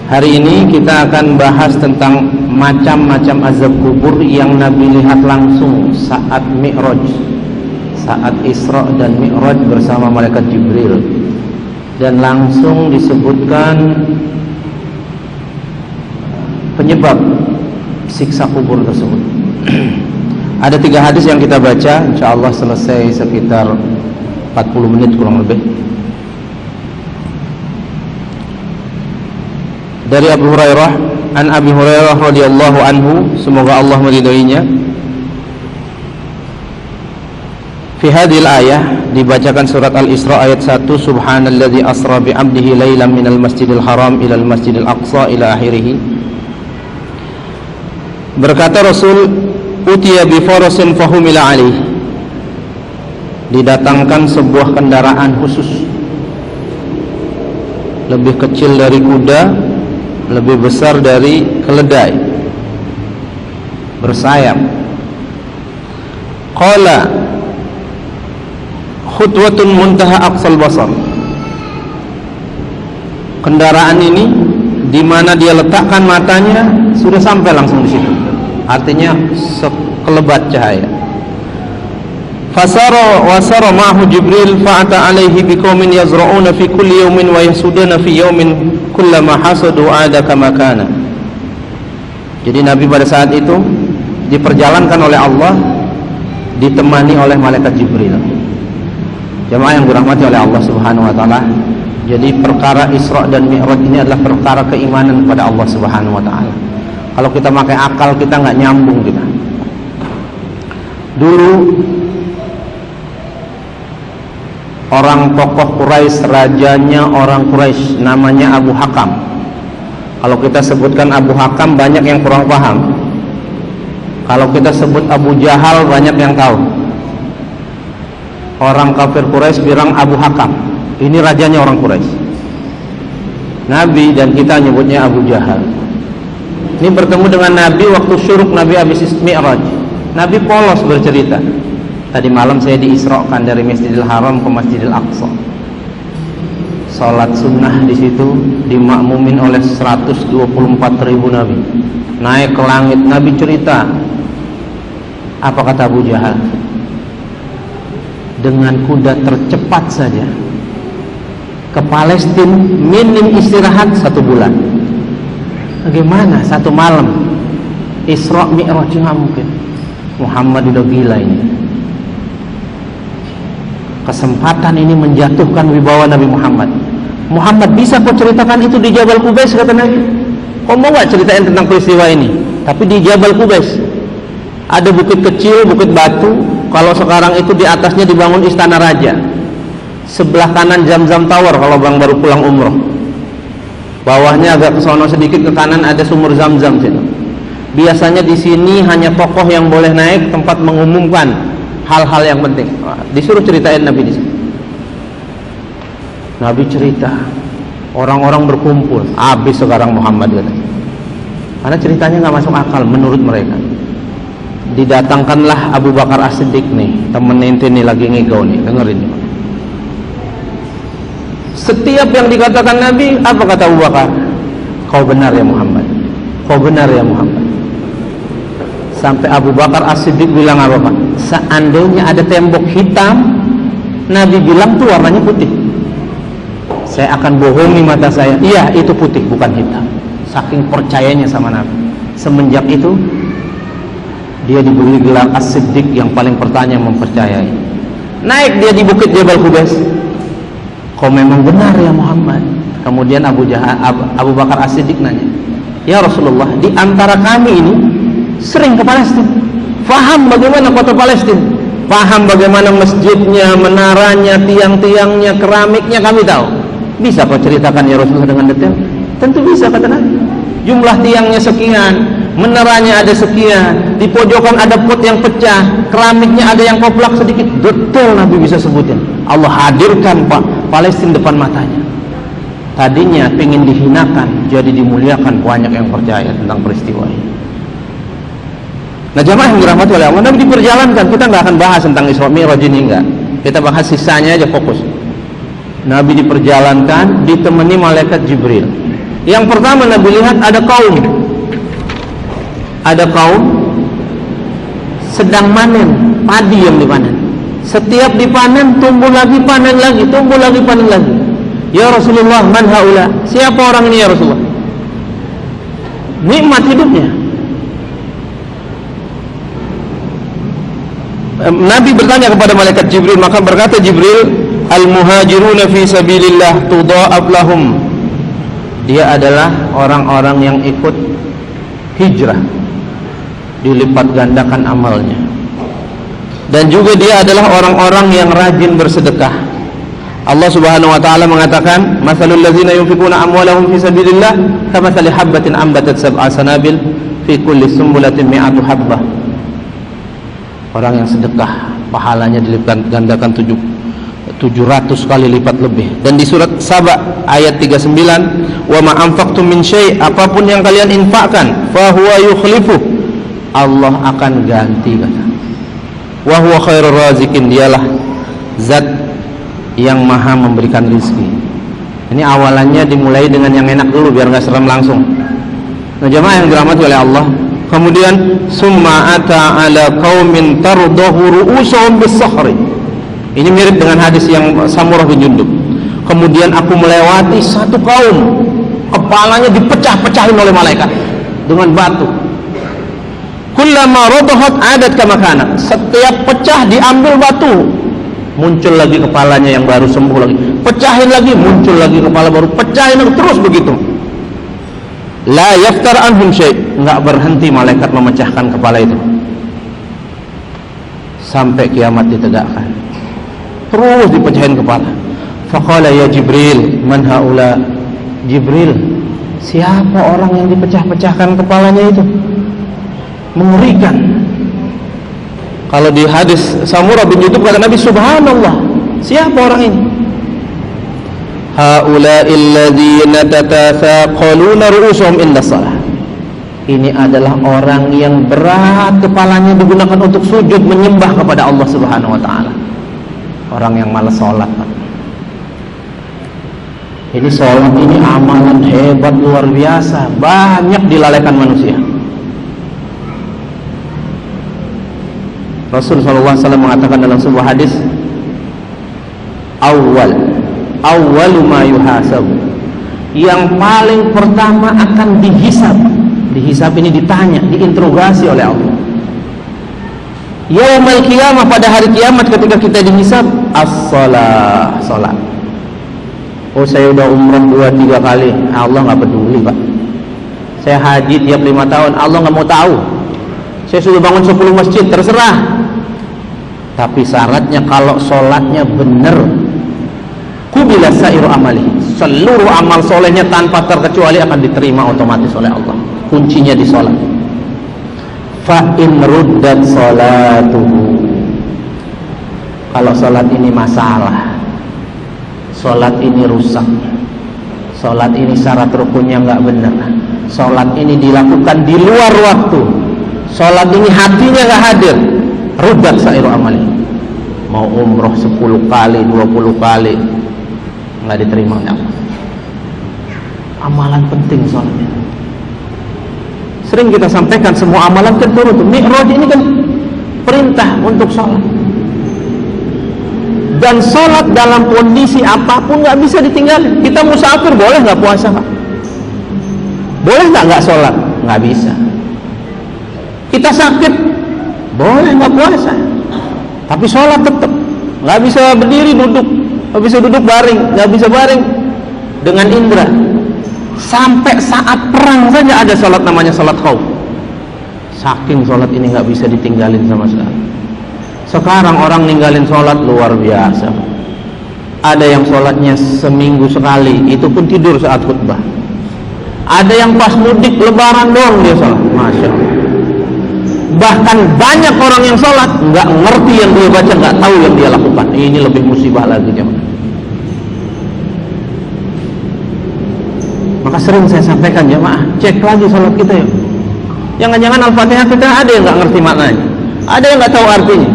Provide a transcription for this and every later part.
Hari ini kita akan bahas tentang macam-macam azab kubur yang Nabi lihat langsung saat Mi'raj, saat Isra dan Mi'raj bersama malaikat Jibril. Dan langsung disebutkan penyebab siksa kubur tersebut. Ada 3 hadis yang kita baca, insyaallah selesai sekitar 40 menit kurang lebih. Dari Abu Hurairah, an Abi Hurairah radhiyallahu anhu, semoga Allah meridhoinya. Fi hadhil ayah, dibacakan surat Al-Isra ayat 1, subhanalladzi asra bi 'abdihi lailan minal masjidil haram ilal masjidil aqsa ila akhirih. Berkata Rasul, utiya bi farasin fahumila alaih, didatangkan sebuah kendaraan khusus, lebih kecil dari kuda, lebih besar dari keledai, bersayap. Qala khutwatun muntaha aqsal basar. Kendaraan ini di mana dia letakkan matanya sudah sampai langsung di situ. Artinya sekelebat cahaya. Fasara wasara ma'ahu Jibril fa'ata alaihi biqaumin yazra'una fi kulli yawmin wa yasuduna fi yawmin kullama hasadu ada kama kana. Jadi Nabi pada saat itu diperjalankan oleh Allah, ditemani oleh malaikat Jibril. Jemaah yang dirahmati oleh Allah Subhanahu wa taala, jadi perkara Isra dan Mi'raj ini adalah perkara keimanan kepada Allah Subhanahu wa taala. Kalau kita pakai akal kita nggak nyambung kita. Dulu orang tokoh Quraisy, rajanya orang Quraisy namanya Abu Hakam. Kalau kita sebutkan Abu Hakam banyak yang kurang paham. Kalau kita sebut Abu Jahal banyak yang tahu. Orang kafir Quraisy bilang Abu Hakam, ini rajanya orang Quraisy. Nabi dan kita nyebutnya Abu Jahal. Ini bertemu dengan Nabi waktu syuruk Nabi habis Mi'raj. Nabi polos bercerita, tadi malam saya diisrokan dari Masjidil Haram ke Masjidil Aqsa. Salat sunnah di situ dimakmumin oleh 124.000 Nabi. Naik ke langit, Nabi cerita. Apa kata Abu Jahal? Dengan kuda tercepat saja ke Palestina, minim istirahat 1 bulan. Bagaimana 1 malam Isra Mi'raj? Nggak mungkin. Muhammad udah gila ini. Kesempatan ini menjatuhkan wibawa Nabi Muhammad. Muhammad, bisa kau ceritakan itu di Jabal Qubais, kata Nabi. Kau mau gak ceritain tentang peristiwa ini? Tapi di Jabal Qubais ada bukit kecil, bukit batu. Kalau sekarang itu di atasnya dibangun istana raja. Sebelah kanan Zamzam Tower kalau bang baru pulang umroh. Bawahnya agak ke sono sedikit ke kanan ada sumur Zamzam situ. Biasanya di sini hanya tokoh yang boleh naik, tempat mengumumkan hal-hal yang penting. Disuruh ceritain Nabi di sini. Nabi cerita, orang-orang berkumpul. Habis sekarang Muhammad katanya. Karena ceritanya nggak masuk akal menurut mereka. Didatangkanlah Abu Bakar As-Siddiq nih, temen ente nih lagi ngigau nih, dengerin. Setiap yang dikatakan Nabi, apa kata Abu Bakar? Kau benar ya Muhammad. Kau benar ya Muhammad. Sampai Abu Bakar As-Siddiq bilang apa Pak? Seandainya ada tembok hitam, Nabi bilang tuh warnanya putih, saya akan bohongi mata saya. Iya itu putih bukan hitam. Saking percayanya sama Nabi. Semenjak itu dia diberi gelar As-Siddiq, yang paling pertama mempercayai. Naik dia di bukit Jabal Qubais. Kau memang benar ya Muhammad. Kemudian Abu Bakar As-Siddiq nanya, ya Rasulullah, di antara kami ini sering ke Palestina, faham bagaimana kota Palestina, paham bagaimana masjidnya, menaranya, tiang-tiangnya, keramiknya kami tahu. Bisa kau ceritakan ya Rasulullah dengan detail? Tentu bisa kata Nabi. Jumlah tiangnya sekian, menaranya ada sekian, di pojokan ada pot yang pecah, keramiknya ada yang koplak sedikit, detail Nabi bisa sebutin. Allah hadirkan Palestina depan matanya. Tadinya pengen dihinakan, jadi dimuliakan, banyak yang percaya tentang peristiwa ini. Nah jamaah yang dirahmati oleh Allah, Nabi diperjalankan. Kita nggak akan bahas tentang Isra Mi'raj ini, enggak. Kita bahas sisanya aja, fokus. Nabi diperjalankan, ditemani malaikat Jibril. Yang pertama Nabi lihat ada kaum sedang manen padi yang dipanen. Setiap dipanen tumbuh lagi, panen lagi, tumbuh lagi, panen lagi. Ya Rasulullah, man haula? Siapa orang ini ya Rasulullah? Nikmat hidupnya. Nabi bertanya kepada malaikat Jibril, maka berkata Jibril, al-muhajiruna fi sabilillah tudha'af lahum. Dia adalah orang-orang yang ikut hijrah, dilipat gandakan amalnya. Dan juga dia adalah orang-orang yang rajin bersedekah. Allah Subhanahu wa taala mengatakan, "Matsalul ladzina yunfiquna amwalahum fi sabilillah kamatsali habbatin ambatat sab'a sanabil fi kulli sumbulatin mi'atu habbah." Orang yang sedekah pahalanya dilipat gandakan 700 kali lipat lebih. Dan di surat Saba ayat 39, "Wa ma anfaqtum min syai'," apapun yang kalian infakkan, fa huwa yukhlifu, Allah akan ganti kata. Wa huwa khairur razikin, dialah zat yang maha memberikan rizki. Ini awalannya dimulai dengan yang enak dulu biar nggak serem langsung. Nah jemaah yang dirahmati oleh Allah, kemudian summa ata ala qaumin tardahu ru'usuhum bis-sakhri. Ini mirip dengan hadis yang Samurah bin Jundub. Kemudian aku melewati satu kaum, kepalanya dipecah-pecahin oleh malaikat dengan batu. Kullama radahat adat kama kanat. Setiap pecah diambil batu, muncul lagi kepalanya yang baru sembuh lagi. Pecahin lagi, muncul lagi kepala baru, pecahin lagi, terus begitu. La yaftar anhum syai', enggak berhenti malaikat memecahkan kepala itu sampai kiamat ditegakkan. Terus dipecahin kepala. Faqala ya Jibril, man haula? Jibril, siapa orang yang dipecah-pecahkan kepalanya itu? Mengerikan. Kalau di hadis Samurah bin Jundub kata Nabi, subhanallah, siapa orang ini? Haula'il ladzina tatathaqaluna ru'usuhum inda shalah. Ini adalah orang yang berat kepalanya digunakan untuk sujud menyembah kepada Allah Subhanahu wa taala. Orang yang malas sholat. Ini sholat ini amalan hebat luar biasa, banyak dilalaikan manusia. Rasul SAW mengatakan dalam sebuah hadis, awwalu ma yuhasabu, yang paling pertama akan dihisab. Dihisab ini ditanya, diinterogasi oleh Allah. Yaumul qiyamah, pada hari kiamat ketika kita dihisab, as-shalah, salat. Oh saya udah umrah 2-3 kali, Allah nggak peduli Pak. Saya haji tiap 5 tahun, Allah nggak mau tahu. Saya sudah bangun 10 masjid, terserah. Tapi syaratnya kalau sholatnya benar, kubila sairu amali, seluruh amal solehnya tanpa terkecuali akan diterima otomatis oleh Allah. Kuncinya di sholat. Fa in ruddat sholatuhu, kalau sholat ini masalah, sholat ini rusak, sholat ini syarat rukunnya nggak benar, sholat ini dilakukan di luar waktu, sholat ini hatinya nggak hadir, ruddat sairu amali. Mau umroh 10 kali, 20 kali nggak diterima oleh Allah. Amalan penting sholatnya. Sering kita sampaikan, semua amalan kan turun. Mi'raj ini kan perintah untuk sholat. Dan sholat dalam kondisi apapun nggak bisa ditinggalin. Kita musafir boleh nggak puasa Pak? Boleh nggak sholat? Nggak bisa. Kita sakit boleh nggak puasa? Tapi sholat tetap. Nggak bisa berdiri duduk, nggak bisa duduk baring, nggak bisa baring dengan indera. Sampai saat perang saja ada sholat namanya sholat khauf. Saking sholat ini nggak bisa ditinggalin sama sekali. Sekarang orang ninggalin sholat luar biasa. Ada yang sholatnya seminggu sekali, itu pun tidur saat khutbah. Ada yang pas mudik lebaran doang dia sholat, masya Allah. Bahkan banyak orang yang sholat nggak ngerti yang dia baca, nggak tahu yang dia lakukan. Ini lebih musibah lagi jemaah. Maka sering saya sampaikan jemaah, cek lagi sholat kita yuk. Jangan-jangan Al-Fatihah kita ada yang nggak ngerti maknanya, ada yang nggak tahu artinya.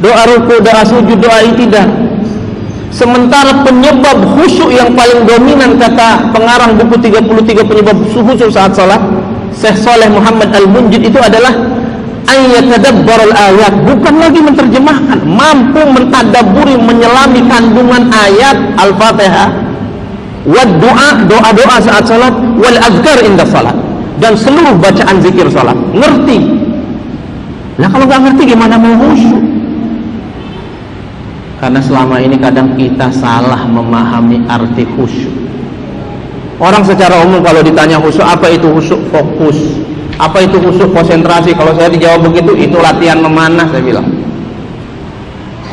Doa ruku, doa sujud, doa itidah, Sementara penyebab khusyuk yang paling dominan, kata pengarang buku 33 penyebab khusyuk saat salat, Syekh Saleh Muhammad Al-Munjid, itu adalah ayatadabbarul ayat, bukan lagi menterjemahkan, mampu mentadabburi, menyelami kandungan ayat Al-Fatihah, wad doa, doa-doa saat salat, wal azkar inda salat, dan seluruh bacaan zikir salat, ngerti. Nah kalau nggak ngerti gimana mau khusyuk? Karena selama ini kadang kita salah memahami arti khusyuk. Orang secara umum kalau ditanya khusyuk, apa itu khusyuk? Fokus. Apa itu khusyuk? Konsentrasi. Kalau saya dijawab begitu, itu latihan memanah, saya bilang.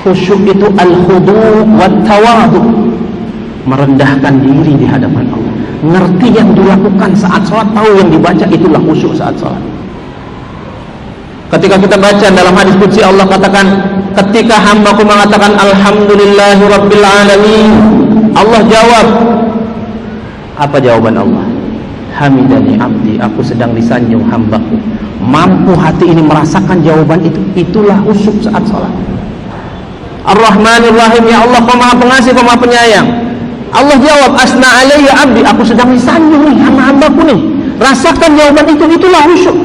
Khusyuk itu al-khudu' wa tawadu, merendahkan diri di hadapan Allah, ngerti yang dilakukan saat sholat, tahu yang dibaca, itulah khusyuk saat sholat. Ketika kita baca dalam hadis qudsi, Allah katakan, ketika hambaku mengatakan alhamdulillahi rabbil alamin, Allah jawab, apa jawaban Allah? Hamidani abdi, aku sedang disanjung hambaku. Mampu hati ini merasakan jawaban itu, itulah khusyuk saat sholat. Ar-Rahmanir Rahim, ya Allah, Kau Maha Pengasih, Kau Maha Penyayang. Allah jawab, asna alayya abdi, aku sedang disanjung nih sama hambaku nih. Rasakan jawaban itu, itulah khusyuk.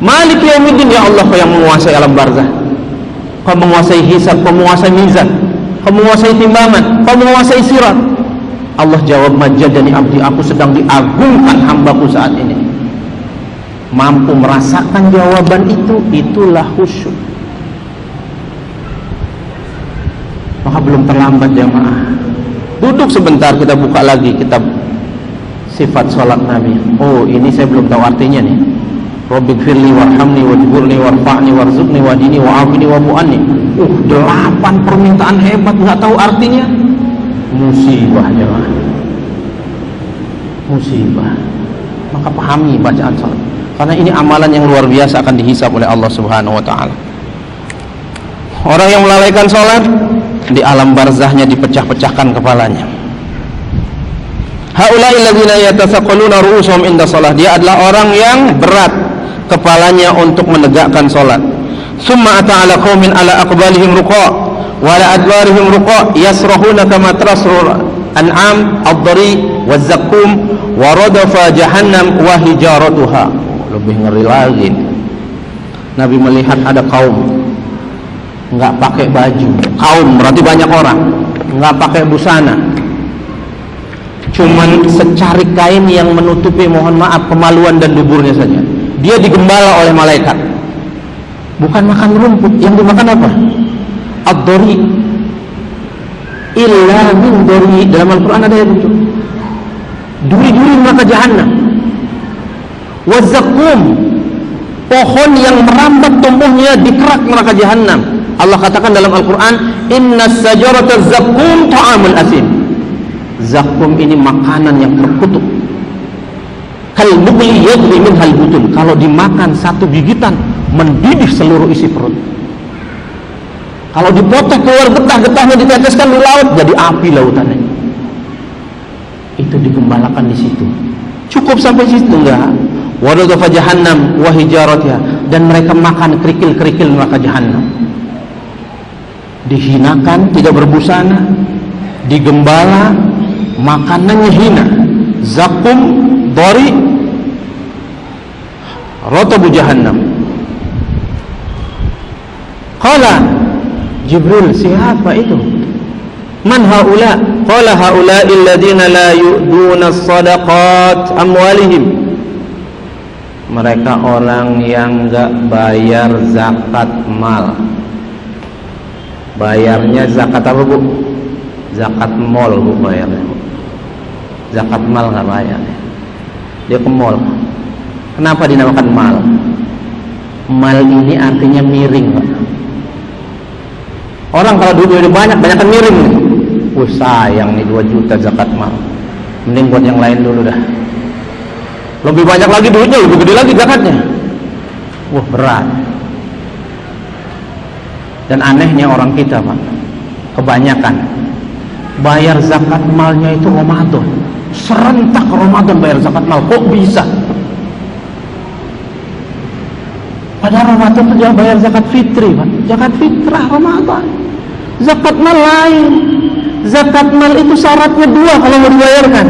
Malik yaumiddin, ya Allah, Kau yang menguasai alam barzah, Kau menguasai hisab, Kau menguasai mizan, Kau menguasai timbangan, Kau menguasai sirat. Allah jawab, majadani abdi, aku sedang diagungkan hambaku saat ini. Mampu merasakan jawaban itu, itulah khusyuk. Maka belum terlambat jamaah. Duduk sebentar, kita buka lagi kitab sifat sholat Nabi. Oh, ini saya belum tahu artinya nih. Rabbighfirli warhamni wajburni warfa'ni warzuqni wadini wa'afini wa'fu'anni. 8 permintaan hebat, nggak tahu artinya. Musibah jemaah, musibah. Maka pahami bacaan salat, karena ini amalan yang luar biasa, akan dihisab oleh Allah Subhanahu wa ta'ala. Orang yang melalaikan salat, di alam barzahnya dipecah-pecahkan kepalanya. Haula'i alladziina yatasaqqaluna ru'usuhum inda shalah, dia adalah orang yang berat kepalanya untuk menegakkan salat. Summa ata'ala qaumin ala aqbalihim ruqa' wa ala adbarihim ruqa' yasrahuna kama tarsul an'am ad-dari waz-zakkum wa radafa jahannam wa hijaratuha. Lebih ngeri lagi. Nabi melihat ada kaum enggak pakai baju. Kaum berarti banyak orang, enggak pakai busana, cuman secarik kain yang menutupi, mohon maaf, kemaluan dan duburnya saja. Dia digembala oleh malaikat. Bukan makan rumput, yang dimakan apa? Ad-dari. Illa min dari, dalam Al-Quran ada yang begitu. Duri-duri neraka jahannam. Waz-zakkum, pohon yang merambat tumbuhnya di kerak neraka jahannam. Allah katakan dalam Al-Quran, innas sajarata zakkum ta'amul asim. Zakkum ini makanan yang terkutuk. Kal mugli yadri min hal butun, kalau dimakan satu gigitan mendidih seluruh isi perut. Kalau dipotong keluar getah-getahnya, diteteskan di laut, jadi api lautannya. Itu digembalakan di situ. Cukup sampai situ enggak? Wadadafa jahannam wa hijaratiha, dan mereka makan kerikil-kerikil neraka jahannam. Dihinakan, tidak berbusana, digembala, makanannya hina. Zakum, dari, rotabu jahannam. Qala Jibril, siapa itu? Man haula? Qala haula'i alladziina la yu'duna as-sadaqat amwalihim. Mereka orang yang enggak bayar zakat mal. Bayarnya zakat apa, Bu? Zakat mal, Bu, bayarnya. Zakat mal enggak bayar. Dia ke mall. Kenapa dinamakan mal? Mal ini artinya miring, Pak. Orang kalau duitnya banyak kan miring nih. Wah, sayang nih 2 juta zakat mal. Mending buat yang lain dulu dah. Lebih banyak lagi duitnya, lebih gede lagi zakatnya. Wah, berat. Dan anehnya orang kita, Pak, kebanyakan bayar zakat malnya itu Ramadan. Serentak Ramadan bayar zakat mal. Kok bisa? Padahal Ramadan itu jangan bayar zakat fitri, Pak. Zakat fitrah Ramadan. Zakat mal lain. zakat mal itu syaratnya dua kalau mau dibayarkan.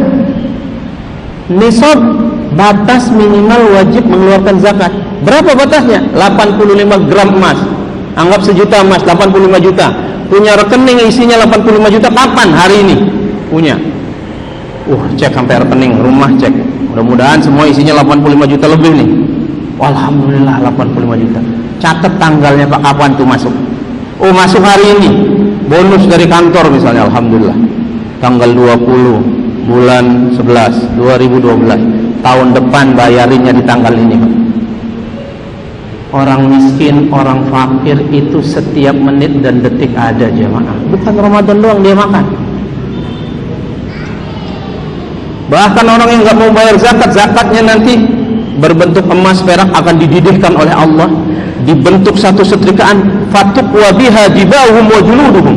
Nisab, batas minimal wajib mengeluarkan zakat. Berapa batasnya? 85 gram emas. Anggap sejuta emas, 85 juta. Punya rekening isinya 85 juta, kapan? Hari ini punya. Cek sampai rekening rumah, cek. Mudah-mudahan semua isinya 85 juta lebih nih. Alhamdulillah 85 juta. Catat tanggalnya Pak, kapan tuh masuk? Masuk hari ini. Bonus dari kantor misalnya, alhamdulillah. Tanggal 20 bulan 11 2012. Tahun depan bayarinnya di tanggal ini, Pak. Orang miskin, orang fakir itu setiap menit dan detik ada jemaah. Bukan Ramadan doang dia makan. Bahkan orang yang nggak mau bayar zakat, zakatnya nanti berbentuk emas perak akan dididihkan oleh Allah, dibentuk satu setrikaan, fatuqwa biha jibahum wa juluduhum,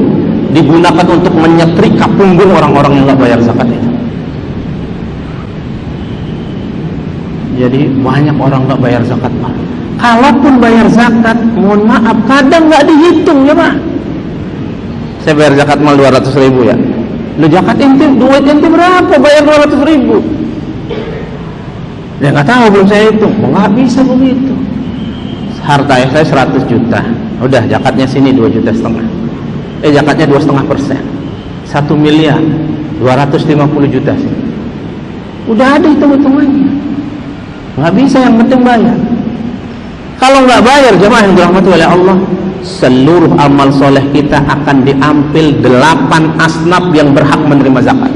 digunakan untuk menyetrika punggung orang-orang yang nggak bayar zakat itu. Jadi banyak orang nggak bayar zakat, Pak. Kalaupun bayar zakat, mohon maaf, kadang nggak dihitung ya, Pak. Saya bayar zakat mal 200.000 ya. Lu zakat ente, duit ente berapa? Bayar 200.000. Ya nggak tahu, belum saya hitung. Nggak bisa begitu. Harta saya 100 juta. Udah zakatnya sini 2,5 juta. Zakatnya 2,5%. 1 miliar 250 juta sih. Udah ada hitung-hitungannya. Nggak bisa, yang penting bayar. Kalau nggak bayar, jemaah yang dirahmati oleh Allah, seluruh amal soleh kita akan diambil 8 asnaf yang berhak menerima zakat,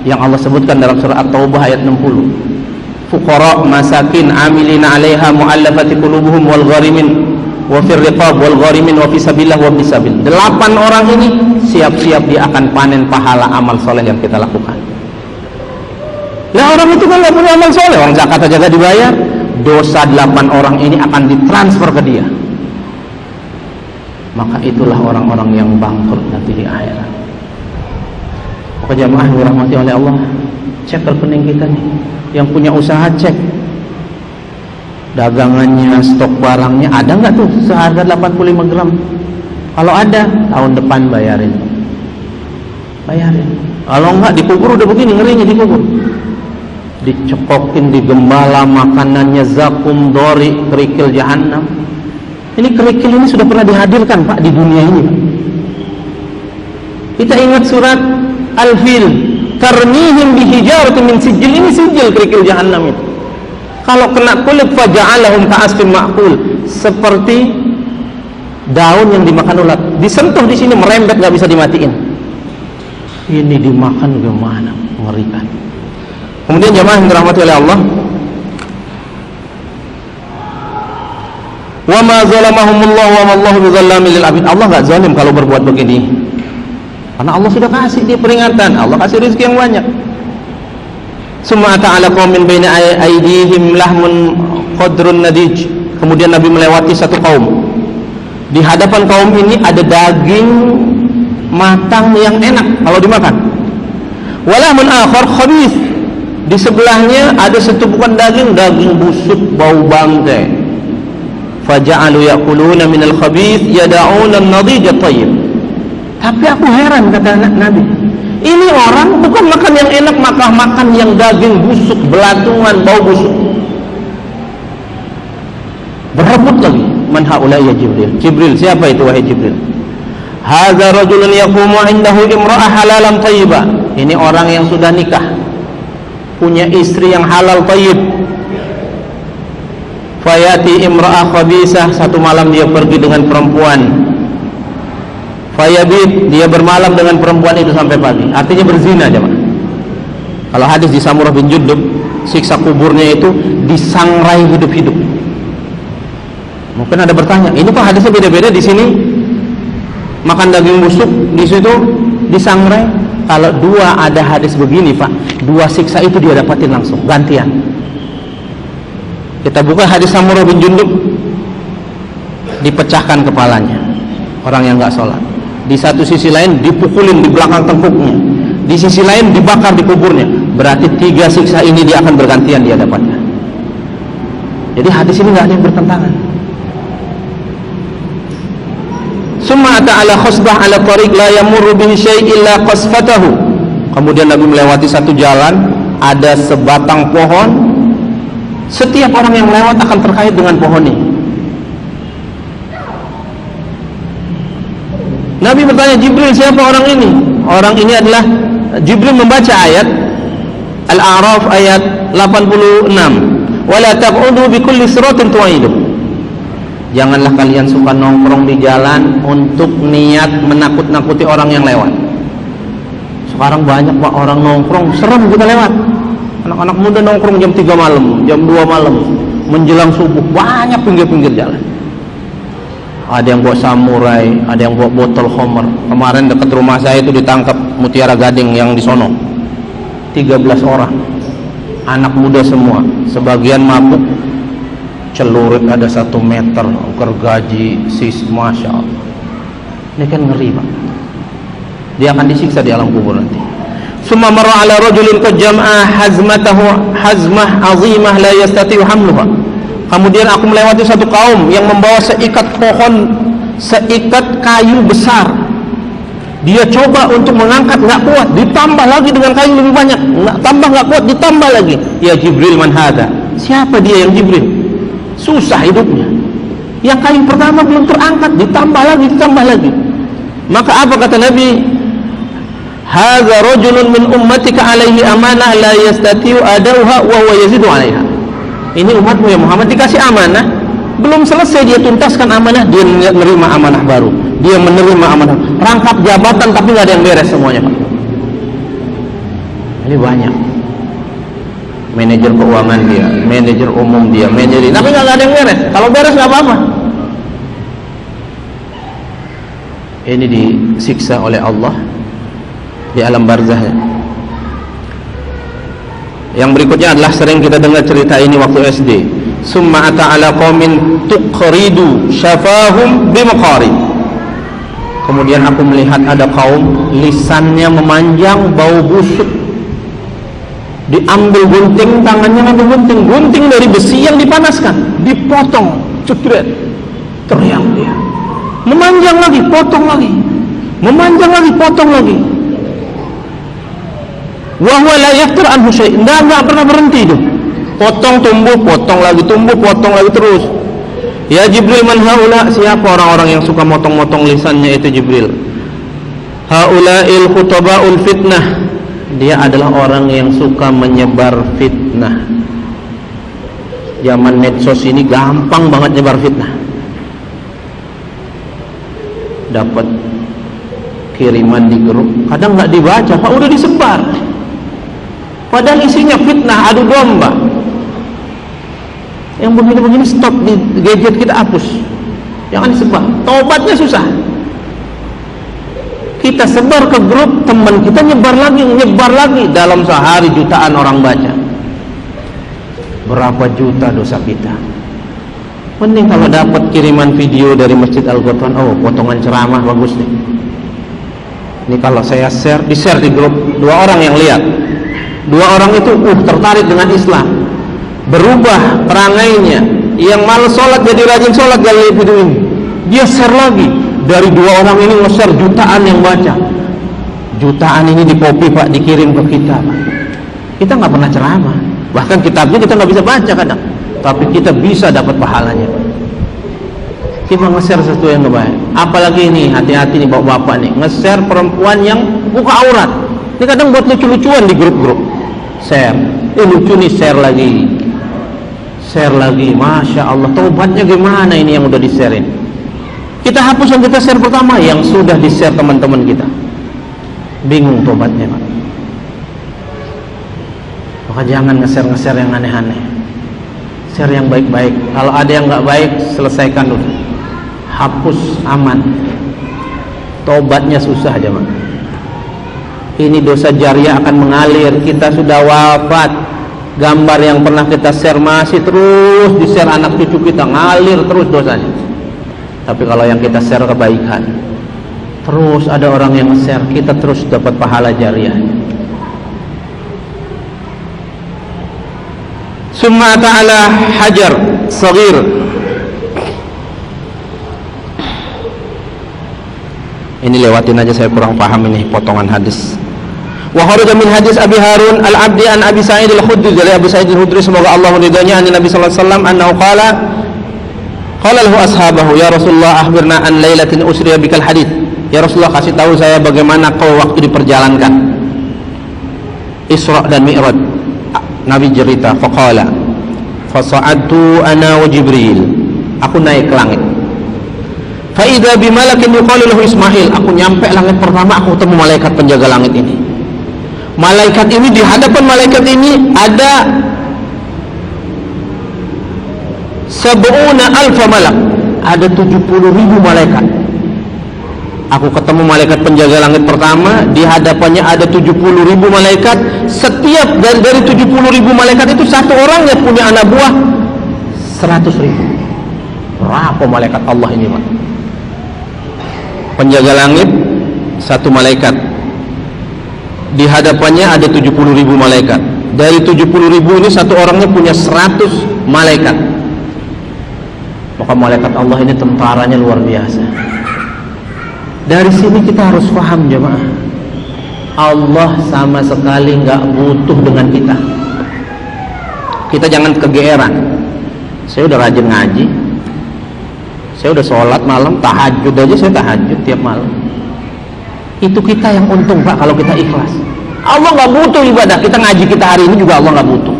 yang Allah sebutkan dalam surah At-Taubah ayat 60. Fuqara, masakin, amilina 'alaiha, mu'allafati qulubuhum wal gharimin wa fir riqab wal gharimin wa fi sabilillah wa ibn sabil. 8 orang ini siap-siap dia akan panen pahala amal soleh yang kita lakukan. Lah orang itu kan nggak punya amal soleh, orang zakat aja nggak dibayar. Dosa 8 orang ini akan ditransfer ke dia. Maka itulah orang-orang yang bangkrut nanti di akhirat. Maka jamaah yang dirahmati oleh Allah, cek rekening kita nih. Yang punya usaha cek dagangannya, stok barangnya ada nggak tuh seharga 85 gram. Kalau ada, tahun depan bayarin. Kalau nggak, dikubur udah begini, ngerinya dikubur. Dicekokin, digembala, makanannya zakum, dori, kerikil jahannam. Ini kerikil ini sudah pernah dihadirkan, Pak, di dunia ini. Kita ingat surat Al-Fil, tarmihim bihijaratin min sijil. Ini sijil kerikil jahannam itu. Kalau kena kulit, faja'alahum ka'asfin ma'kul, seperti daun yang dimakan ulat. Disentuh di sini merembet, nggak bisa dimatiin. Ini dimakan gimana? Mengerikan. Kemudian jemaah yang dirahmati oleh Allah, wa ma zalamahumullah wa ma Allahu bizallamin lil abid. Allah enggak zalim kalau berbuat begini. Karena Allah sudah kasih dia peringatan, Allah kasih rezeki yang banyak. Summa ta'ala qaumin baina aydihim lahmun qadrun nadij. Kemudian Nabi melewati satu kaum. Di hadapan kaum ini ada daging matang yang enak kalau dimakan. Walahmun akhar khabith. Di sebelahnya ada setumpukan daging busuk, bau bangkai. Faja'alu ya'kuluna minal khabith yada'una an-nadij at-tayyib. Tapi aku heran, kata Nabi, ini orang bukan makan yang enak, makan yang daging busuk, belatungan, bau busuk. Berebut lagi. Man haula ya Jibril? Jibril, siapa itu wahai Jibril? Hadza rajulun yaqumu 'indahu imra'ah halalan thayyibah. Ini orang yang sudah nikah, punya istri yang halal thayyib. Fayati imra'ah khabisah, satu malam dia pergi dengan perempuan. Fayabit, dia bermalam dengan perempuan itu sampai pagi. Artinya berzina aja, Pak. Kalau hadis di Samurah bin Jundub, siksa kuburnya itu disangrai hidup-hidup. Mungkin ada bertanya, ini kok hadisnya beda-beda, di sini makan daging busuk, di situ disangrai. Kalau dua ada hadis begini, Pak, dua siksa itu dia dapatin langsung, gantian. Kita buka hadis Samurah bin Jundub, dipecahkan kepalanya orang yang nggak sholat. Di satu sisi lain dipukulin di belakang tengkuknya, di sisi lain dibakar di kuburnya. Berarti 3 siksa ini dia akan bergantian dia dapatnya. Jadi hadis ini nggak ada yang bertentangan. Summa ta'ala khusbah ala tariq la yamurru bihi syai' illa qasfatahu. Kemudian Nabi melewati satu jalan, ada sebatang pohon, setiap orang yang lewat akan terkait dengan pohon ini. Nabi bertanya, Jibril, siapa orang ini? Orang ini adalah Jibril membaca ayat Al-A'raf ayat 86. Wala taq'udu bi kulli siratin tu'idu. Janganlah kalian suka nongkrong di jalan untuk niat menakut-nakuti orang yang lewat. Sekarang banyak Pak orang nongkrong, serem kita lewat. Anak-anak muda nongkrong jam 3 malam, jam 2 malam, menjelang subuh, banyak pinggir-pinggir jalan. Ada yang bawa samurai, ada yang bawa botol khamr. Kemarin dekat rumah saya itu ditangkap Mutiara Gading yang di sono. 13 orang. Anak muda semua, sebagian mabuk. Celurit ada 1 meter, gergaji, masya Allah. Ini kan ngeri Pak. Dia akan disiksa di alam kubur nanti. Summa marra ala rajulin qad jam'a hazmatahu hazmah azimah la yastati'u hamluha. Kemudian aku melewati satu kaum yang membawa seikat pohon, seikat kayu besar. Dia coba untuk mengangkat, nggak kuat, ditambah lagi dengan kayu lebih banyak, nggak kuat, ditambah lagi. Ya Jibril, man hada? Siapa dia yang Jibril? Susah hidupnya. Yang kayu pertama belum terangkat, ditambah lagi. Maka apa kata Nabi? Hadza rajulun min ummatika alaihi amanah la yastati'u adauha wa huwa yazidu 'alaiha. Ini umatmu ya Muhammad dikasih amanah, belum selesai dia tuntaskan amanah, dia menerima amanah baru. Dia menerima amanah, rangkap jabatan tapi nggak ada yang beres semuanya Pak. Ini banyak. Manajer keuangan dia, manajer umum dia, manajer, tapi nggak ada yang beres. Kalau beres nggak apa-apa. Ini disiksa oleh Allah di alam barzah. Yang berikutnya adalah sering kita dengar cerita ini waktu SD. Summa ata ala qaumin tuqridu syafahum bimaqari. Kemudian aku melihat ada kaum lisannya memanjang, bau busuk. Diambil gunting, tangannya ngambil gunting dari besi yang dipanaskan, dipotong, cedret. Teriak dia. Memanjang lagi, potong lagi. Memanjang lagi, potong lagi. Wa huwa la yaftur anhu syai'. Enggak pernah berhenti itu. Potong, tumbuh, potong lagi, tumbuh, potong lagi terus. Ya Jibril, man haula? Siapa orang-orang yang suka motong-motong lisannya itu Jibril? Haula'il khutaba'ul fitnah. Dia adalah orang yang suka menyebar fitnah. Zaman medsos ini gampang banget nyebar fitnah. Dapat kiriman di grup, kadang nggak dibaca, Pak, udah disebar. Padahal isinya fitnah, adu domba. Yang begini-begini stop, di gadget kita hapus, jangan disebar. Tobatnya susah. Kita sebar ke grup, teman kita nyebar lagi. Dalam sehari jutaan orang baca. Berapa juta dosa kita. Mending kalau dapat kiriman video dari Masjid Al-Qur'an, oh potongan ceramah bagus nih. Ini kalau saya share, di-share di grup, 2 orang yang lihat. 2 orang itu tertarik dengan Islam, berubah perangainya. Yang malas sholat jadi rajin sholat dari video ini. Dia share lagi. Dari 2 orang ini nge-share jutaan yang baca. Jutaan ini di copy Pak, dikirim ke kita Pak. Kita nggak pernah ceramah, bahkan kitabnya kita nggak bisa baca kadang, tapi kita bisa dapat pahalanya. Kita nge-share sesuatu yang baik. Apalagi ini, hati-hati nih bapak-bapak nih, nge-share perempuan yang buka aurat. Ini kadang buat lucu-lucuan di grup-grup. Share, lucu nih, share lagi, Masya Allah. Tobatnya gimana ini yang udah di-share ini? Kita hapus yang kita share pertama, yang sudah di-share teman-teman kita. Bingung tobatnya Pak. Maka jangan nge-share yang aneh-aneh. Share yang baik-baik. Kalau ada yang nggak baik, selesaikan dulu. Hapus, aman. Tobatnya susah aja Pak. Ini dosa jariah akan mengalir. Kita sudah wafat, gambar yang pernah kita share masih terus di-share anak cucu kita, ngalir terus dosanya. Tapi kalau yang kita share kebaikan, terus ada orang yang share, kita terus dapat pahala jariah. Summa ta'ala hajar saghir. Ini lewatin aja, saya kurang paham ini potongan hadis. Wa kharaja min hadis Abi Harun Al-Abdi an Abi Sa'id Al-Khudri, dari Abu Sa'id Al-Khudri semoga Allah meridhoinya, an Nabi sallallahu alaihi wasallam annahu qala lahu ashabahu ya Rasulullah akhbirna an lailatin usriya bikal hadits. Ya Rasulullah, kasih tahu saya bagaimana kau waktu diperjalankan Isra dan Mi'raj. Nabi cerita, faqala fasa'adtu ana wa Jibril, aku naik ke langit. Fa idza bi malakin yuqalu lahu Ismail, aku nyampe langit pertama, aku ketemu malaikat penjaga langit ini. Malaikat ini, di hadapan malaikat ini ada 70,000 malak, ada 70.000 malaikat. Aku ketemu malaikat penjaga langit pertama, di hadapannya ada 70.000 malaikat. Setiap dari 70.000 malaikat itu satu orangnya punya anak buah 100.000. Berapa malaikat Allah ini, Pak? Penjaga langit satu malaikat, di hadapannya ada 70.000 malaikat. Dari 70.000 ini satu orangnya punya 100 malaikat. Maka malaikat Allah ini tentaranya luar biasa. Dari sini kita harus paham, jemaah, Allah sama sekali nggak butuh dengan kita. Kita jangan kegeeran. Saya udah rajin ngaji, saya udah sholat malam, tahajud aja saya tahajud tiap malam. Itu kita yang untung, Pak, kalau kita ikhlas. Allah nggak butuh ibadah kita, ngaji kita hari ini juga Allah nggak butuh,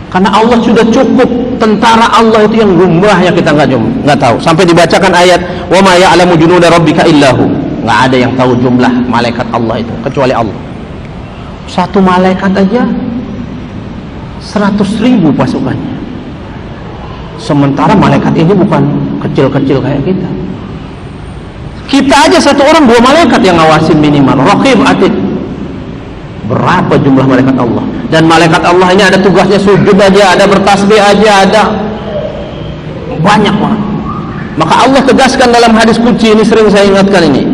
karena Allah sudah cukup. Tentara Allah itu yang jumlahnya kita nggak tahu. Sampai dibacakan ayat wa ma ya'lamu junuda rabbika illahu, nggak ada yang tahu jumlah malaikat Allah itu kecuali Allah. Satu malaikat aja 100.000 pasukannya. Sementara malaikat ini bukan kecil-kecil kayak kita. Kita aja satu orang 2 malaikat yang ngawasin minimal. Raqib atid. Berapa jumlah malaikat Allah? Dan malaikat Allah ini ada tugasnya sujud aja, ada bertasbih aja, ada banyak banget. Maka Allah tegaskan dalam hadis qudsi, ini sering saya ingatkan ini.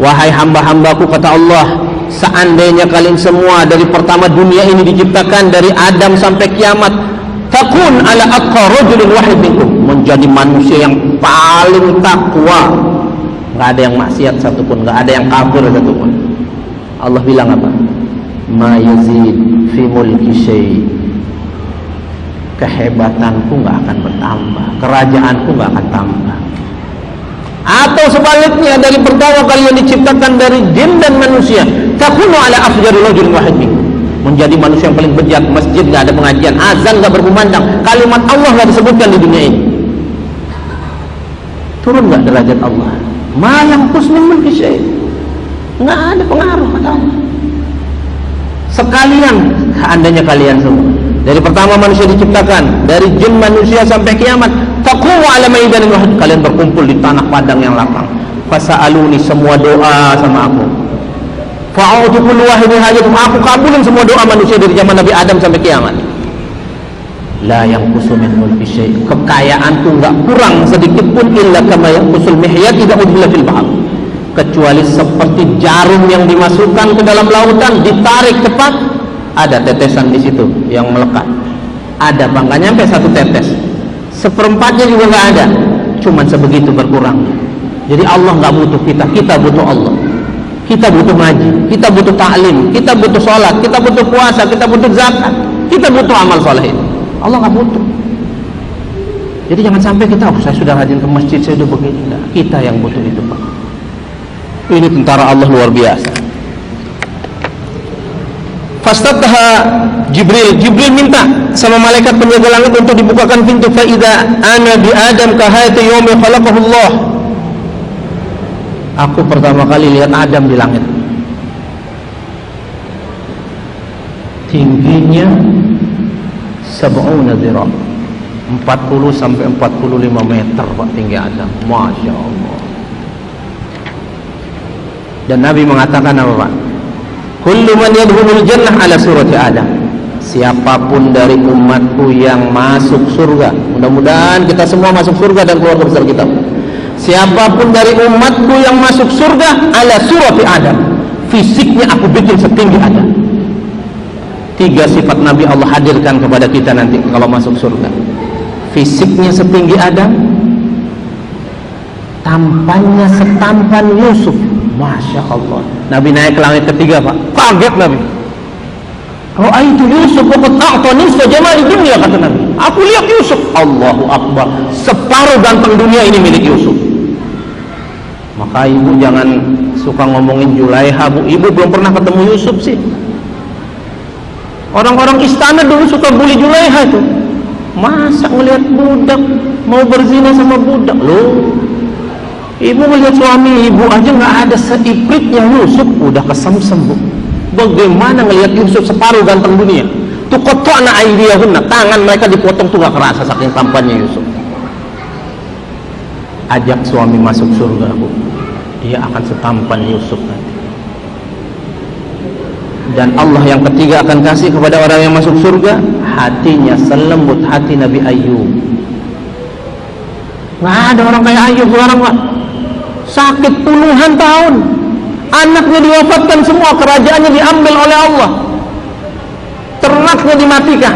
Wahai hamba-hambaku, kata Allah, seandainya kalian semua dari pertama dunia ini diciptakan, dari Adam sampai kiamat, takun ala atqa rajulin wahid minkum, menjadi manusia yang paling takwa, nggak ada yang maksiat satupun, nggak ada yang kafir satupun. Allah bilang apa? Ma yazid fi mulki syai', kehebatanku nggak akan bertambah, kerajaanku nggak akan tambah. Atau sebaliknya, dari pertama kalian diciptakan dari jin dan manusia, takunu ala afjaril rajulin wahid minkum, menjadi manusia yang paling bejat. Masjid nggak ada pengajian, azan nggak berkumandang, kalimat Allah nggak disebutkan di dunia ini. Turun nggak derajat Allah? Ma yanqus min mulki syai', nggak ada pengaruh, kata Allah. Sekalian, seandainya kalian semua dari pertama manusia diciptakan, dari jin manusia sampai kiamat, taqumu ala maidanin wahid, kalian berkumpul di tanah padang yang lapang. Fasa'aluni, semua doa sama aku. Fa'utu kullu wahidin hajatum, aku kabulin semua doa manusia dari zaman Nabi Adam sampai kiamat. La yanqusu min mulki syai', kekayaanku enggak kurang sedikit pun, illa kama yanqusul mihyat idza udkhila fil bahr, kecuali seperti jarum yang dimasukkan ke dalam lautan, ditarik cepat, ada tetesan di situ yang melekat. Ada, Bang, nggak nyampe 1 tetes, 1/4-nya juga nggak ada, cuman sebegitu berkurang. Jadi Allah nggak butuh kita, kita butuh Allah. Kita butuh ngaji, kita butuh ta'lim, kita butuh sholat, kita butuh puasa, kita butuh zakat, kita butuh amal soleh. Allah nggak butuh. Jadi jangan sampai kita, saya sudah rajin ke masjid, saya udah begini. Nah, kita yang butuh itu, Pak. Ini tentara Allah luar biasa. Fastataha Jibril, Jibril minta sama malaikat penjaga langit untuk dibukakan pintu. Fa idza ana bi Adam ka hayati yaumi khalaqahu Allah. Aku pertama kali lihat Adam di langit. Tingginya 70 dhira', 40 sampai 45 meter, Pak, tinggi Adam. Masya Allah. Dan Nabi mengatakan apa, Pak? Kullu man yadkhulul jannah ala surati Adam. Siapapun dari umatku yang masuk surga, mudah-mudahan kita semua masuk surga dan keluarga besar kita. Siapapun dari umatku yang masuk surga ala surati Adam, fisiknya aku bikin setinggi Adam. 3 sifat Nabi Allah hadirkan kepada kita nanti kalau masuk surga. Fisiknya setinggi Adam, tampannya setampan Yusuf. Masya Allah. Nabi naik ke langit ketiga, Pak. Kaget Nabi. Ra'aitu Yusuf waqad a'ta nisfa jamali dunya, kata Nabi. Aku lihat Yusuf. Allahu Akbar. Separuh ganteng dunia ini milik Yusuf. Maka ibu jangan suka ngomongin Julaiha, Bu. Ibu belum pernah ketemu Yusuf sih. Orang-orang istana dulu suka bully Julaiha itu. Masa ngelihat budak mau berzina sama budak? Loh, ibu melihat suami ibu aja nggak ada seipritnya Yusuf, udah kesemsem, Bu. Bagaimana ngelihat Yusuf separuh ganteng dunia? Tuqatta'na aydiyahunna, tangan mereka dipotong tuh gak kerasa saking tampannya Yusuf. Ajak suami masuk surga, Bu. Dia akan setampan Yusuf nanti. Dan Allah yang ketiga akan kasih kepada orang yang masuk surga, hatinya selembut hati Nabi Ayub. Nggak ada orang kayak Ayub sekarang, Pak. Sakit puluhan tahun, anaknya diwafatkan semua, kerajaannya diambil oleh Allah, ternaknya dimatikan,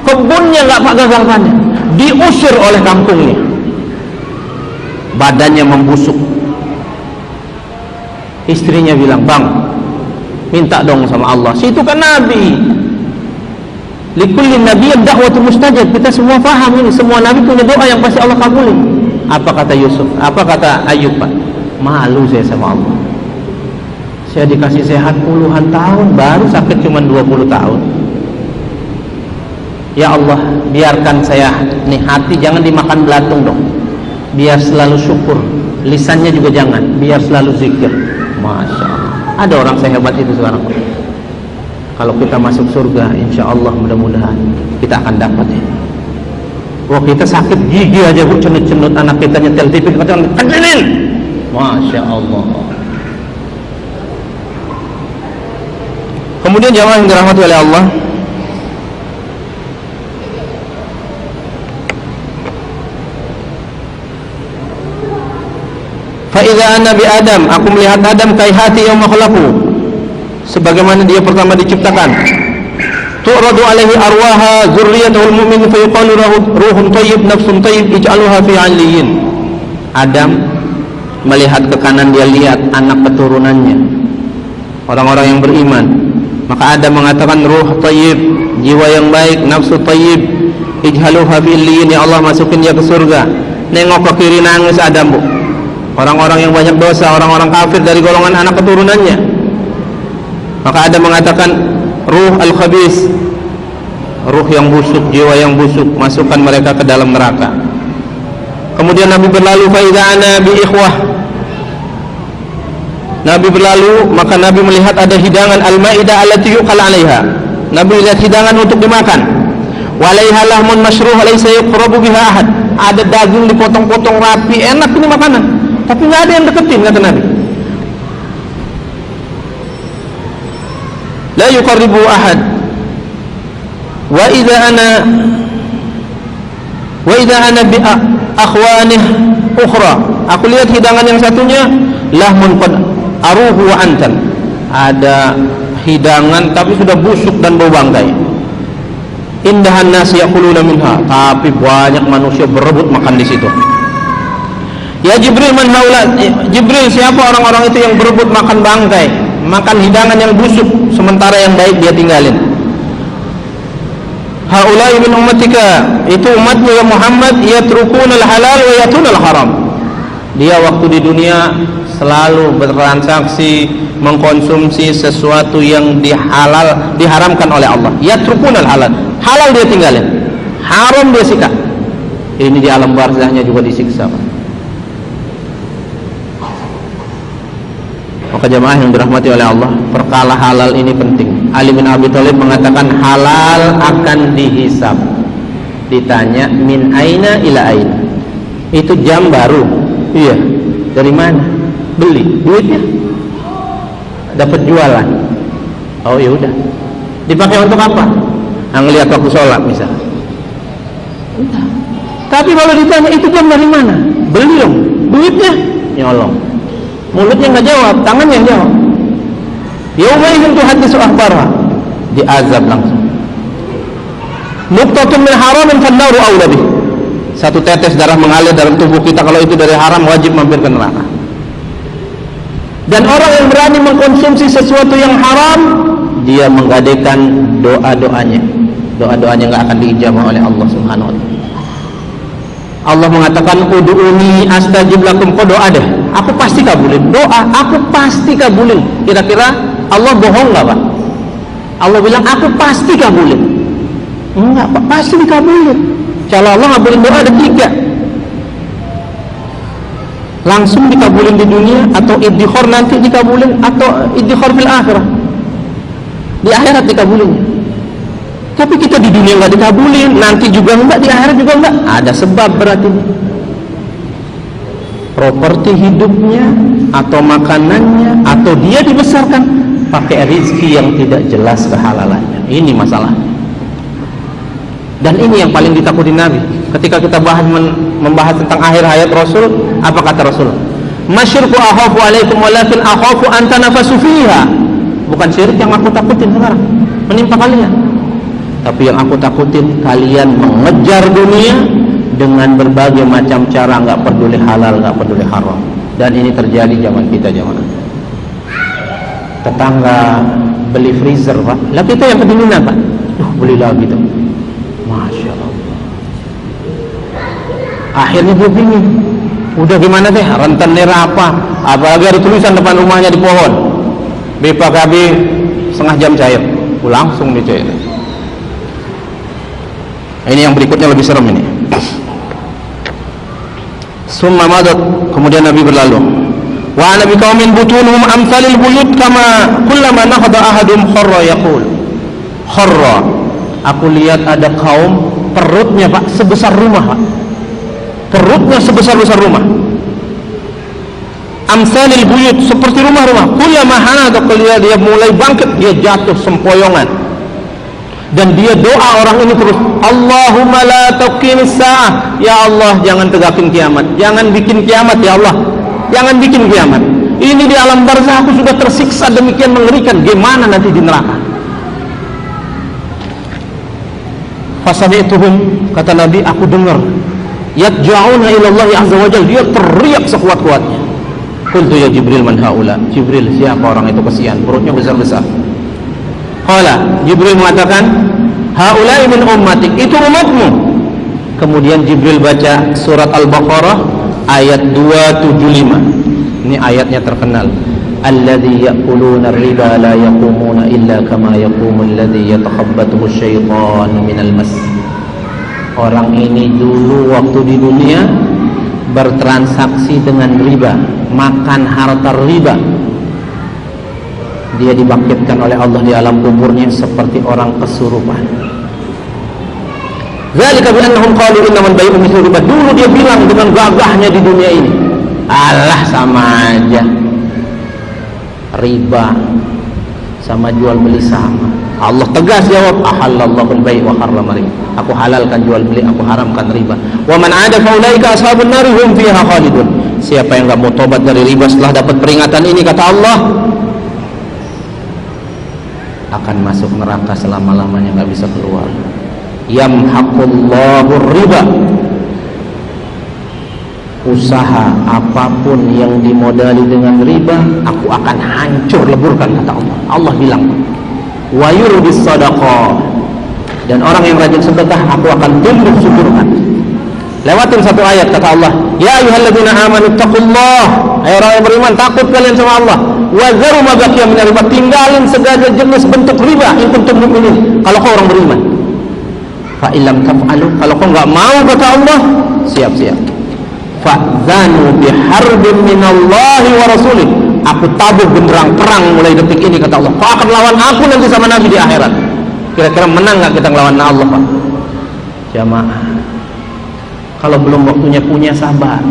kebunnya nggak gagal panen, diusir oleh kampungnya, badannya membusuk. Istrinya bilang, "Bang, minta dong sama Allah." Situ kan Nabi. Likulli nabiyyin da'watun mustajab. Kita semua paham ini, semua nabi punya doa yang pasti Allah kabulin. Apa kata Yusuf? Apa kata Ayub, Pak? Malu saya sama Allah. Saya dikasih sehat puluhan tahun, baru sakit cuma 20 tahun. Ya Allah, biarkan saya nih hati jangan dimakan belatung dong. Biar selalu syukur. Lisannya juga jangan, biar selalu zikir. Masya Allah. Ada orang sehebat itu sekarang. Kalau kita masuk surga, insya Allah mudah-mudahan kita akan dapat ya. Wah, kita sakit gigi aja, Bu, cenut-cenut anak kita nyetel TV, kita kecilin. Masya Allah. Kemudian jamaah yang dirahmati oleh Allah, Fa'idha ana bi Adam, aku melihat Adam kaihati yang makhluk, sebagaimana dia pertama diciptakan. Tu'radu alaihi arwaha zurriyatul mu'min fa yuqalu ruhun tayyib nafsun tayyib ij'aluha fi 'aliyyin. Adam melihat ke kanan, dia lihat anak keturunannya, orang-orang yang beriman. Maka Adam mengatakan, ruh tayyib, jiwa yang baik, nafsu tayyib, ij'aluha fi 'aliyyin, ya Allah masukin dia ke surga. Nengok ke kiri nangis Adam, Bu. Orang-orang yang banyak dosa, orang-orang kafir dari golongan anak keturunannya. Maka Adam mengatakan, ruh al-khabis, ruh yang busuk, jiwa yang busuk, masukkan mereka ke dalam neraka. Kemudian Nabi berlalu, fa'idha ana bi ikhwah. Nabi berlalu, maka Nabi melihat ada hidangan al-ma'idah allati yuqal 'alaiha. Nabi lihat hidangan untuk dimakan. Walaiha lahmun masyruh laysa yuqrabu biha ahad. Ada daging dipotong-potong rapi, enak ini makanan. Tapi nggak ada yang deketin, kata Nabi. La yuqarribu ahad. Wa idza ana bi akhwanih ukhra. Aku lihat hidangan yang satunya, lahmun qad aruhu wa antan. Ada hidangan tapi sudah busuk dan bau bangkai. Indahan nas yaquluna minha, tapi banyak manusia berebut makan di situ. Ya Jibril, man haula? Jibril, siapa orang-orang itu yang berebut makan bangkai, makan hidangan yang busuk, sementara yang baik dia tinggalin? Haula'i min ummatika, itu umatnya ya Muhammad, yatrukunal halal wa yatunal haram. Dia waktu di dunia selalu bertransaksi, mengkonsumsi sesuatu yang diharamkan oleh Allah. Yatrukunal halal, halal dia tinggalin, haram dia sikat. Ini di alam barzahnya juga disiksa. Maka jemaah yang dirahmati oleh Allah, perkara halal ini penting. Ali bin Abi Thalib mengatakan halal akan dihisab. Ditanya min aina ila aina, itu jam baru. Iya, dari mana? Beli, duitnya dapat jualan. Oh ya udah, dipakai untuk apa? Ngelihat waktu sholat misal. Entah. Tapi kalau ditanya itu jam dari mana? Beli dong, duitnya nyolong. Mulutnya nggak jawab, tangannya yang jawab. Yaumaidin tuhaddisu akhbarha, diazab langsung. Nuqtatun min haramin fan naru aula bih. Satu tetes darah mengalir dalam tubuh kita, kalau itu dari haram wajib mampir ke neraka. Dan orang yang berani mengkonsumsi sesuatu yang haram, dia menggadaikan doa-doanya nggak akan diijabah oleh Allah Subhanahu wa taala. Allah mengatakan ud'uni astajib lakum. Kau doa deh, aku pasti kabulin. Doa, aku pasti kabulin. Kira-kira Allah bohong nggak Pak? Allah bilang aku pasti kabulin. Enggak Pak, pasti dikabulin. Kalau Allah ngabulin doa ada 3, langsung dikabulin di dunia, atau iddikhar nanti dikabulin, atau iddikhar fil akhirah, di akhirat dikabulinnya. Tapi kita di dunia nggak dikabulin, nanti juga enggak, di akhirat juga enggak. Ada sebab berarti. Properti hidupnya, atau makanannya, atau dia dibesarkan pakai rezeki yang tidak jelas kehalalannya. Ini masalahnya. Dan ini yang paling ditakuti Nabi. Ketika kita membahas tentang akhir hayat Rasul, apa kata Rasul? Masyirku akhafu alaikum walakin akhafu an tanafasu fiha. Bukan syirik yang aku takutin sekarang menimpa kalian, tapi yang aku takutin kalian mengejar dunia dengan berbagai macam cara, nggak peduli halal, nggak peduli haram. Dan ini terjadi zaman kita, zaman tetangga beli freezer Pak, lah kita yang kedinginan Pak, beli lagi tuh, Masya Allah. Akhirnya dia bingung, udah gimana deh, rentenir apa, apalagi ada tulisan depan rumahnya di pohon, BPKB setengah jam cair, langsung dicair. Ini yang berikutnya lebih serem ini. Summa madat, kemudian Nabi berlalu. Wa ana biqaumin butunuhum amsalil buyut kama kullama nahada ahadum kharra yaqul. Kharra. Aku lihat ada kaum perutnya Pak sebesar rumah Pak. Perutnya sebesar-besar rumah. Amsalil buyut, seperti rumah-rumah. Kullama hanada, kalau dia mulai bangkit, dia jatuh sempoyongan. Dan dia doa orang ini terus, Allahumma la tuqimis sa'ah, ya Allah jangan tegakin kiamat, jangan bikin kiamat ya Allah, jangan bikin kiamat. Ini di alam barzah aku sudah tersiksa demikian mengerikan, gimana nanti di neraka? Fasami'tuhum, kata Nabi, aku dengar, yadja'una ila Allah azza wa jalla, dia teriak sekuat-kuatnya. Qultu ya Jibril, man haula? Jibril, siapa orang itu? Kesian, perutnya besar-besar. Qala, Jibril mengatakan, haula'i min ummatik, itu umatmu. Kemudian Jibril baca surat Al-Baqarah ayat 275. Ini ayatnya terkenal. Alladzi ya'kuluna ar-riba la yaqumuna illa kama yaqumu alladzi yatakhabbathu asy-syaitanu minal mas. Orang ini dulu waktu di dunia bertransaksi dengan riba, makan harta riba. Dia dibangkitkan oleh Allah di alam kuburnya seperti orang kesurupan. Zalika bi annahum qalu innamal bay'u mithlu riba. Dulu dia bilang dengan gagahnya di dunia ini, alah sama aja, riba sama jual beli sama. Allah tegas jawab, ahallallahu al-bay' wa harrama riba. Aku halalkan jual beli, aku haramkan riba. Wa man 'ada fa ulaika ashabun nar hum fiha khalidun. Siapa yang enggak mau tobat dari riba setelah dapat peringatan ini, kata Allah, akan masuk neraka selama-lamanya, enggak bisa keluar. Yamhaqullahu riba. Usaha apapun yang dimodali dengan riba, aku akan hancur leburkan, kata Allah. Allah bilang, wa yurbis sadaqah, dan orang yang rajin sedekah aku akan tumbuh suburkan. Lewatin satu ayat, kata Allah, ya ayyuhalladzina amanu taqullah, hai orang yang beriman, takut kalian sama Allah. Wa zaru ma baqiya min riba, tinggalin segala jenis bentuk riba in kuntum mu'minin, kalau kau orang beriman. Fa illam taf'alu, kalau kau enggak mau, kata Allah, siap-siap. Fa'zanu biharbin minallahi wa rasulih, aku tabur genderang perang mulai detik ini, kata Allah. Kau akan lawan aku nanti sama Nabi di akhirat. Kira-kira menang gak kita ngelawan Allah, Pak? Jamaah, kalau belum waktunya punya, sabar.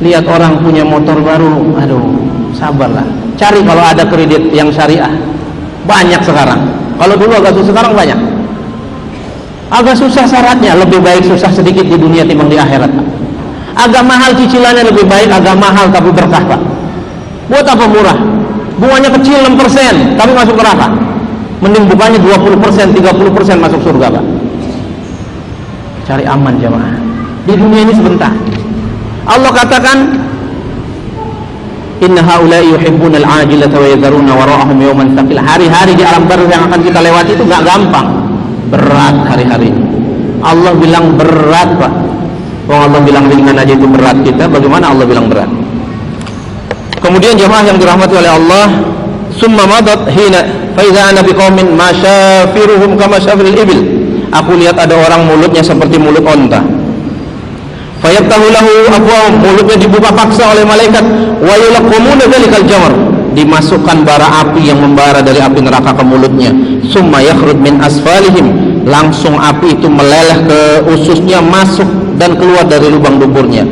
Lihat orang punya motor baru, aduh, sabarlah. Cari kalau ada kredit yang syariah, banyak sekarang. Kalau dulu agak susah, sekarang banyak. Agak susah syaratnya, lebih baik susah sedikit di dunia timbang di akhirat, Pak. Agak mahal cicilannya, lebih baik agak mahal tapi berkah, Pak. Buat apa murah? Bunganya kecil 6% tapi masuk neraka. Mending bukanya 20%, 30% masuk surga, Pak. Cari aman jamaah. Di dunia ini sebentar. Allah katakan, inna haula'i yuhibbuna al-'ajilata wa yadharuna wara'ahum yawman thaqil. Hari-hari di alam barzakh yang akan kita lewati itu gak gampang, berat hari-hari ini. Allah bilang berat, Pak. Kalau Allah bilang ringan aja itu berat, kita bagaimana Allah bilang berat? Kemudian jemaah yang dirahmati oleh Allah, summa madat hina fa idza ana biqaumin masyafiruhum kama syafiril ibil. Aku lihat ada orang mulutnya seperti mulut onta. Fayaftahu lahu abwaab, mulutnya dibuka paksa oleh malaikat, wa yulqamuna dzalikal jamr, dimasukkan bara api yang membara dari api neraka ke mulutnya. Summa yakhruj min asfalihim, langsung api itu meleleh ke ususnya, masuk dan keluar dari lubang duburnya.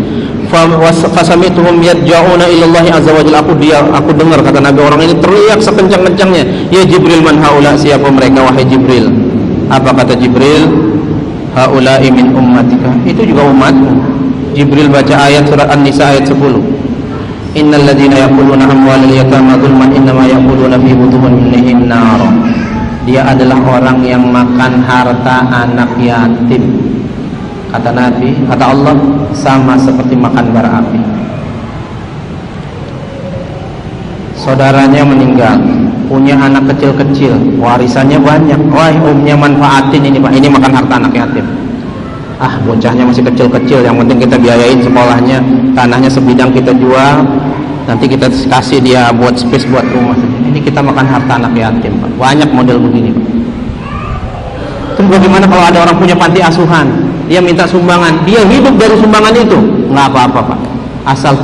Fasamituhum yadja'una ilallahi azza wajalla. Aku dengar kata Nabi, orang ini teriak sekencang-kencangnya, ya Jibril, man haula, siapa mereka wahai Jibril? Apa kata Jibril? Haula'i min ummatika, itu juga umatmu. Jibril baca ayat surat An-Nisa ayat 10. Innal ladzina yaquluna amwalal yatama dzulman innama yaquluna fi butunihim nar. Dia adalah orang yang makan harta anak yatim. Kata Nabi, kata Allah, sama seperti makan bara api. Saudaranya meninggal, punya anak kecil-kecil, warisannya banyak. Wah, umnya manfaatin ini, Pak. Ini makan harta anak yatim. Ah, bocahnya masih kecil-kecil, yang penting kita biayain sekolahnya, tanahnya sebidang kita jual, nanti kita kasih dia buat space buat rumah. Ini kita makan harta anak yatim, Pak. Banyak model begini, Pak. Terus bagaimana kalau ada orang punya panti asuhan, dia minta sumbangan, dia hidup dari sumbangan itu, nggak apa-apa, Pak. Asal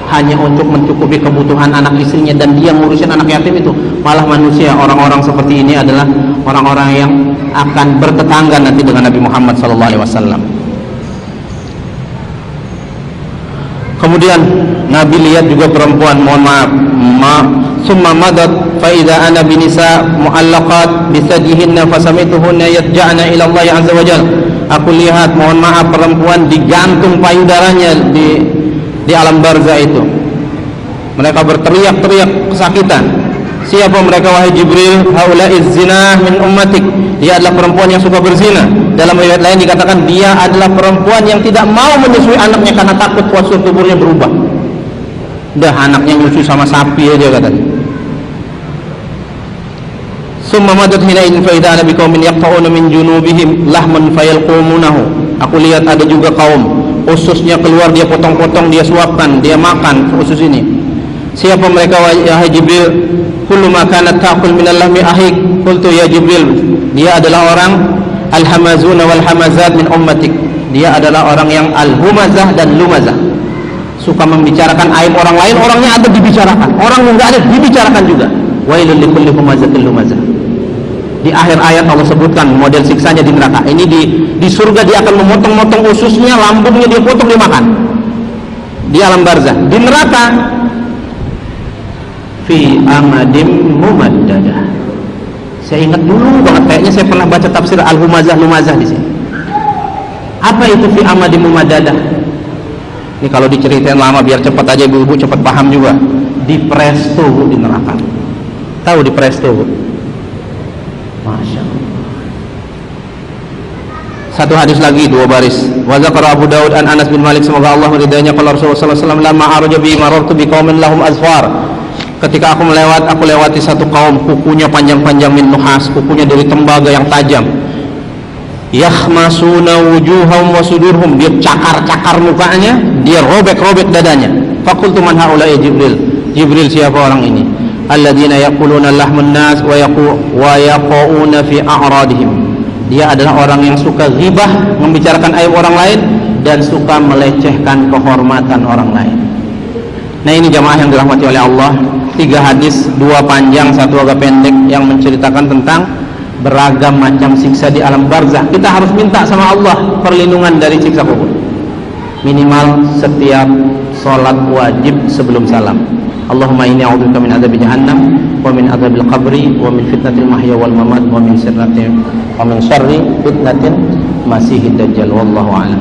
hanya untuk mencukupi kebutuhan anak istrinya dan dia ngurusin anak yatim itu. Malah manusia, orang-orang seperti ini adalah orang-orang yang akan bertetangga nanti dengan Nabi Muhammad SAW. Kemudian Nabi lihat juga perempuan, mohon maaf, summa madat fa idza ana binisa muallaqat bisajihinna fasamituhunna yadja'na ila Allah azza wajalla. Aku lihat, mohon maaf, perempuan digantung payudaranya di alam barzah itu. Mereka berteriak-teriak kesakitan. Siapa mereka wahai Jibril? Haula'iz zinah min ummatik. Dia adalah perempuan yang suka berzina. Dalam riwayat lain dikatakan dia adalah perempuan yang tidak mau menyusui anaknya karena takut postur tubuhnya berubah. Dah anaknya nyusui sama sapi aja katanya. Summa madat hinain fa idza ana biqaumin yaqta'una min junubihim lahman fayalqumunahu. Aku lihat ada juga kaum ususnya keluar, dia potong-potong, dia suapkan, dia makan usus ini. Siapa mereka wahai Jibril? Kullu ma kanat ta'kul min al-lahmi ahik. Qultu ya Jibril, dia adalah orang al-hamazuna wal hamazat min ummatik. Dia adalah orang yang al-humazah dan lumazah, suka membicarakan aib orang lain, orangnya ada dibicarakan, orang yang enggak ada dibicarakan juga. Wailul likulli humazatil lumazah. Di akhir ayat Allah sebutkan model siksanya di neraka. Ini di surga dia akan memotong-motong ususnya, lambungnya dia potong, dia makan. Di alam barzah. Di neraka fi amadim mumaddadah. Saya ingat dulu banget, kayaknya saya pernah baca tafsir al-humazah lumazah di sini. Apa itu fi amadim mumaddadah? Ini kalau diceritain lama biar cepat aja ibu-ibu cepat paham juga. Di presto di neraka. Tahu di presto? Masya Allah. Satu hadis lagi, dua baris. Wa zakara Abu Daud an Anas bin Malik, semoga Allah meridainya, kalau Rasulullah sallallahu alaihi wasallam lamma araja bi marartu bi qaumin lahum azfar. Ketika aku lewati satu kaum, kukunya panjang-panjang min nuhas, kukunya dari tembaga yang tajam. Yakhmasuna wujuhum wa sudurhum, dia cakar-cakar mukanya, dia robek-robek dadanya. Faqultu man haula ya Jibril? Jibril, siapa orang ini? Alladzina yaquluna lahmun nas wa yaqauna fi a'radihim. Dia adalah orang yang suka ghibah, membicarakan aib orang lain, dan suka melecehkan kehormatan orang lain. Nah, ini jamaah yang dirahmati oleh Allah, 3 hadis, 2 panjang, 1 agak pendek, yang menceritakan tentang beragam macam siksa di alam barzah. Kita harus minta sama Allah perlindungan dari siksa kubur, minimal setiap sholat wajib sebelum salam. Allahumma inni a'udzubika min adzabi jahannam wa min adzabil qabri wa min fitnatil mahya wal mamat wa min syarri fitnatil masiihid dajjal. Wallahu a'lam.